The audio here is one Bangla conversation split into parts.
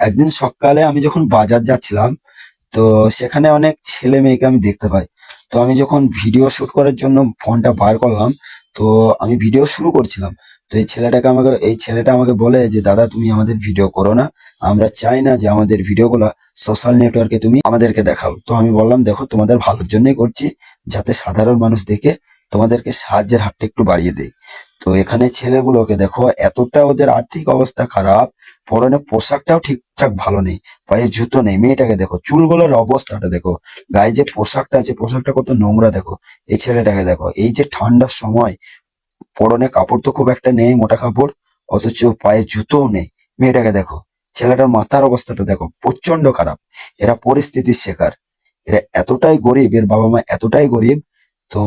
একদিন সকালে আমি যখন বাজার যাচ্ছিলাম, তো সেখানে অনেক ছেলে মেয়েকে আমি দেখতে পাই। তো আমি যখন ভিডিও শুট করার জন্য ফোনটা বার করলাম, তো আমি ভিডিও শুরু করছিলাম। তো এই ছেলেটা আমাকে বলে যে, দাদা তুমি আমাদের ভিডিও করো না, আমরা চাই না যে আমাদের ভিডিওগুলো সোশ্যাল নেটওয়ার্কে তুমি আমাদেরকে দেখাও। তো আমি বললাম, দেখো তোমাদের ভালোর জন্যই করছি, যাতে সাধারণ মানুষ দেখে তোমাদেরকে সাহায্যের হাতটা একটু বাড়িয়ে দেয়। তো এখানে ছেলেগুলোকে দেখো, এতটা ওদের আর্থিক অবস্থা খারাপ, পরনে পোশাকটাও ঠিকঠাক ভালো নেই, পায়ে জুতো নেই। মেয়েটাকে দেখো, চুলগুলোর অবস্থাটা দেখো, গায়ে যে পোশাকটা আছে পোশাকটা কত নোংরা দেখো। এই ছেলেটাকে দেখো, এই যে ঠান্ডার সময় পরনে কাপড় তো খুব একটা নেই, মোটা কাপড়, অথচ পায়ে জুতোও নেই। মেয়েটাকে দেখো, ছেলেটার মাথার অবস্থাটা দেখো, প্রচন্ড খারাপ। এরা পরিস্থিতির শিকার, এরা এতটাই গরিব, এর বাবা মা এতটাই গরিব। তো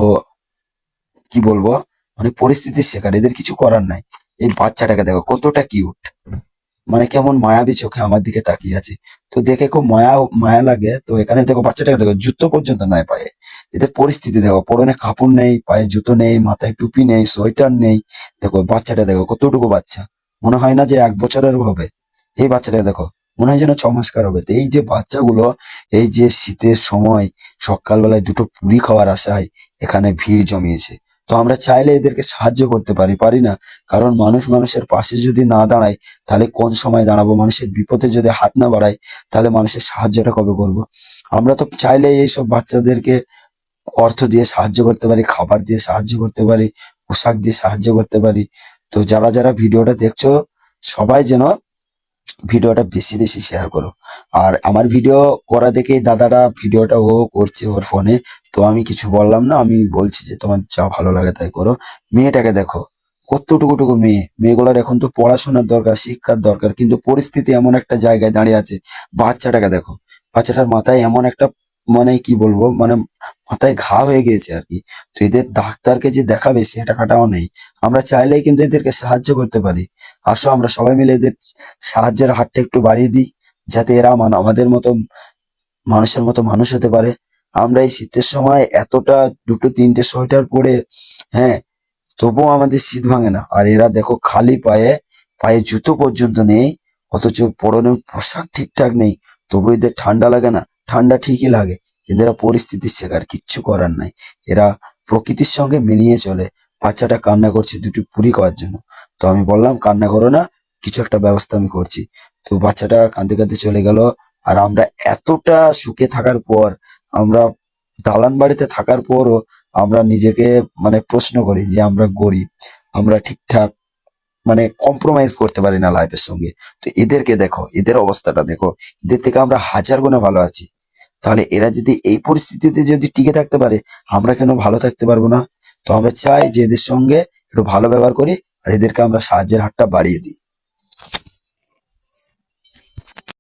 কি বলবো, মানে পরিস্থিতির শিকার, এদের কিছু করার নাই। এই বাচ্চাটাকে দেখো কতটা কিউট, মানে কেমন মায়াবী চোখে আমার দিকে তাকিয়ে আছে। তো দেখে খুব মায়া মায়া লাগে। তো এখানে দেখো বাচ্চাটাকে দেখো, জুতো পর্যন্ত নাই পায়ে। এদের পরিস্থিতি দেখো, পরনে কাপড় নেই, পায়ে জুতো নেই, মাথায় টুপি নেই, সোয়েটার নেই। দেখো বাচ্চাটা দেখো, কতটুকু বাচ্চা, মনে হয় না যে 1 বছরের হবে। এই বাচ্চাটা দেখো, মনে হয় যেন 6 মাসকার হবে। তো এই যে বাচ্চাগুলো, এই যে শীতের সময় সকালবেলায় দুটো পুরি খাওয়ার আশায় এখানে ভিড় জমিয়েছে। তো আমরা চাইলে এদেরকে সাহায্য করতে পারি, পারি না? কারণ মানুষ মানুষের পাশে যদি না দাঁড়ায়, তাহলে কোন সময় দাঁড়াবো? মানুষের বিপদে যদি হাত না বাড়াই, তাহলে মানুষের সাহায্যটা কবে করব? আমরা তো চাইলে এইসব বাচ্চাদেরকে অর্থ দিয়ে সাহায্য করতে পারি, খাবার দিয়ে সাহায্য করতে পারি, পোশাক দিয়ে সাহায্য করতে পারি। তো যারা যারা ভিডিওটা দেখছো, সবাই যেন ভিডিওটা বেশি বেশি শেয়ার করো। আর আমার ভিডিও করা দেখে দাদাটা ভিডিওটা ও করছে ওর ফোনে। তো আমি কিছু বললাম না, আমি বলছি যে তোমার যা ভালো লাগে তাই করো। মেয়েটাকে দেখো, কতটুকু মেয়ে, মেয়েগুলোর এখন তো পড়াশোনার দরকার, শিক্ষার দরকার, কিন্তু পরিস্থিতি এমন একটা জায়গায় দাঁড়িয়ে আছে। বাচ্চাটাকে দেখো, বাচ্চাটার মাথায় এমন একটা, মানে কি বলবো, মানে মাথায় ঘা হয়ে গিয়েছে আর কি। তো এদের ডাক্তারকে যে দেখাবে সে টাকাটাও নেই। আমরা চাইলেই কিন্তু এদেরকে সাহায্য করতে পারি। আসো আমরা সবাই মিলে এদের সাহায্যের হাতটা একটু বাড়িয়ে দিই, যাতে এরা আমাদের মতো মানুষের মতো মানুষ হতে পারে। আমরা এই শীতের সময় এতটা দুটো তিনটে সোয়েটার পরে, হ্যাঁ, তবুও আমাদের শীত ভাঙে না। আর এরা দেখো খালি পায়ে, পায়ে জুতো পর্যন্ত নেই, অথচ পরনে পোশাক ঠিকঠাক নেই, তবু এদের ঠান্ডা লাগে না? ঠান্ডা ঠিকই লাগে, কিন্তু এরা পরিস্থিতির শিকার, কিচ্ছু করার নাই। এরা প্রকৃতির সঙ্গে মিলিয়ে চলে। বাচ্চাটা কান্না করছে দুটো পুরি খাওয়ার জন্য। তো আমি বললাম, কান্না করো না, কিছু একটা ব্যবস্থা আমি করছি। তো বাচ্চাটা কাঁদতে কাঁদতে চলে গেল। আর আমরা এতটা সুখে থাকার পর, আমরা দালান বাড়িতে থাকার পরও আমরা নিজেকে মানে প্রশ্ন করি যে আমরা গরিব, আমরা ঠিকঠাক মানে কম্প্রোমাইজ করতে পারি না লাইফের সঙ্গে। তো এদেরকে দেখো, এদের অবস্থাটা দেখো, এদের থেকে আমরা হাজার গুণে ভালো আছি। তাহলে এরা যদি এই পরিস্থিতিতে যদি টিকে থাকতে পারে, আমরা কেন ভালো থাকতে পারবো না? তো আমরা চাই যে এদের সঙ্গে একটু ভালো ব্যবহার করি, আর এদেরকে আমরা সাহায্যের হাতটা বাড়িয়ে দিই।